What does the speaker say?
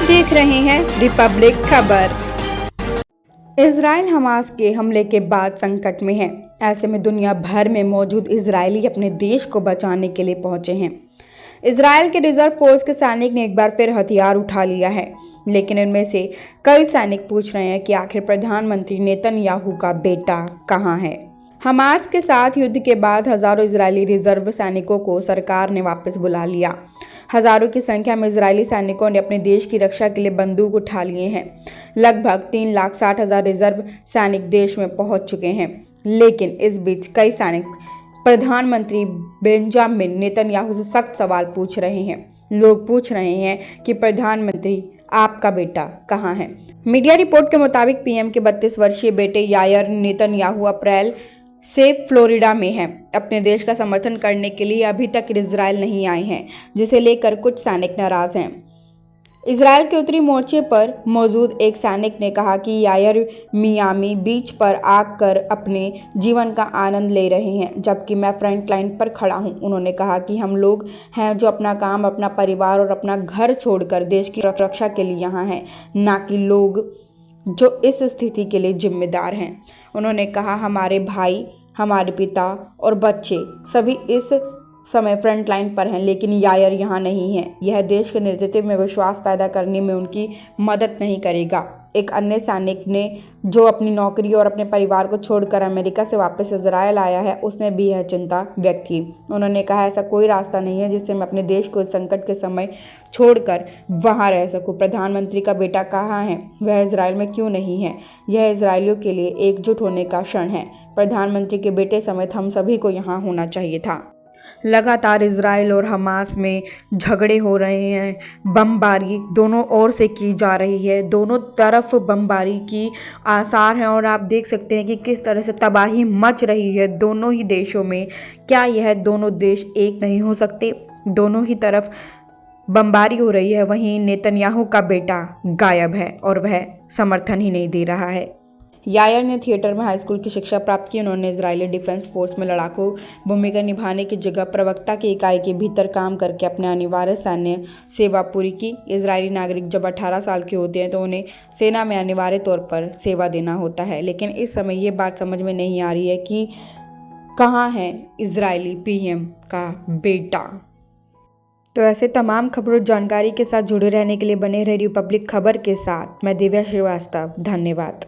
देख रहे हैं रिपब्लिक खबर। इजराइल हमास के हमले के बाद संकट में है। ऐसे में दुनिया भर में मौजूद इजरायली अपने देश को बचाने के लिए पहुंचे हैं। इजराइल के रिजर्व फोर्स के सैनिक ने एक बार फिर हथियार उठा लिया है, लेकिन इनमें से कई सैनिक पूछ रहे हैं कि आखिर प्रधानमंत्री नेतन्याहू का बेटा कहां है। हमास के साथ युद्ध के बाद हजारों इजरायली रिजर्व सैनिकों को सरकार ने वापस बुला लिया। हजारों की संख्या में इजरायली सैनिकों ने अपने देश की रक्षा के लिए बंदूक उठा लिए हैं। लगभग 3,60,000 रिजर्व सैनिक देश में पहुंच चुके हैं, लेकिन इस बीच कई सैनिक प्रधानमंत्री बेंजामिन नेतन्याहू से सख्त सवाल पूछ रहे हैं। लोग पूछ रहे हैं कि प्रधानमंत्री आपका बेटा कहां है। मीडिया रिपोर्ट के मुताबिक पीएम के 32 वर्षीय बेटे यायर नेतन्याहू अप्रैल से फ्लोरिडा में हैं। अपने देश का समर्थन करने के लिए अभी तक इजराइल नहीं आए हैं, जिसे लेकर कुछ सैनिक नाराज हैं। इजराइल के उत्तरी मोर्चे पर मौजूद एक सैनिक ने कहा कि यायर मियामी बीच पर आकर अपने जीवन का आनंद ले रहे हैं, जबकि मैं फ्रंट लाइन पर खड़ा हूं। उन्होंने कहा कि हम लोग हैं जो अपना काम, अपना परिवार और अपना घर छोड़कर देश की रक्षा के लिए यहाँ हैं, ना कि लोग जो इस स्थिति के लिए जिम्मेदार हैं। उन्होंने कहा हमारे भाई, हमारे पिता और बच्चे सभी इस समय फ्रंट लाइन पर हैं, लेकिन यायर यहाँ नहीं है। यह देश के नेतृत्व में विश्वास पैदा करने में उनकी मदद नहीं करेगा। एक अन्य सैनिक ने, जो अपनी नौकरी और अपने परिवार को छोड़कर अमेरिका से वापस इजराइल आया है, उसने भी यह चिंता व्यक्त की। उन्होंने कहा ऐसा कोई रास्ता नहीं है जिससे मैं अपने देश को इस संकट के समय छोड़कर वहां रह सकूं। प्रधानमंत्री का बेटा कहाँ है? वह इजराइल में क्यों नहीं है? यह इजरायलियों के लिए एकजुट होने का क्षण है। प्रधानमंत्री के बेटे समेत हम सभी को यहाँ होना चाहिए था। लगातार इजराइल और हमास में झगड़े हो रहे हैं। बमबारी दोनों ओर से की जा रही है। दोनों तरफ बमबारी की आसार हैं और आप देख सकते हैं कि किस तरह से तबाही मच रही है दोनों ही देशों में। क्या यह दोनों देश एक नहीं हो सकते? दोनों ही तरफ बमबारी हो रही है, वहीं नेतन्याहू का बेटा गायब है और वह समर्थन ही नहीं दे रहा है। यायर ने थिएटर में हाई स्कूल की शिक्षा प्राप्त की। उन्होंने इजरायली डिफेंस फोर्स में लड़ाकू भूमिका निभाने की जगह प्रवक्ता की इकाई के भीतर काम करके अपने अनिवार्य सैन्य सेवा पूरी की। इजरायली नागरिक जब 18 साल के होते हैं तो उन्हें सेना में अनिवार्य तौर पर सेवा देना होता है, लेकिन इस समय ये बात समझ में नहीं आ रही है कि कहाँ है इजरायली पीएम का बेटा। तो ऐसे तमाम खबरों जानकारी के साथ जुड़े रहने के लिए बने रहे रिपब्लिक खबर के साथ। मैं दिव्या श्रीवास्तव, धन्यवाद।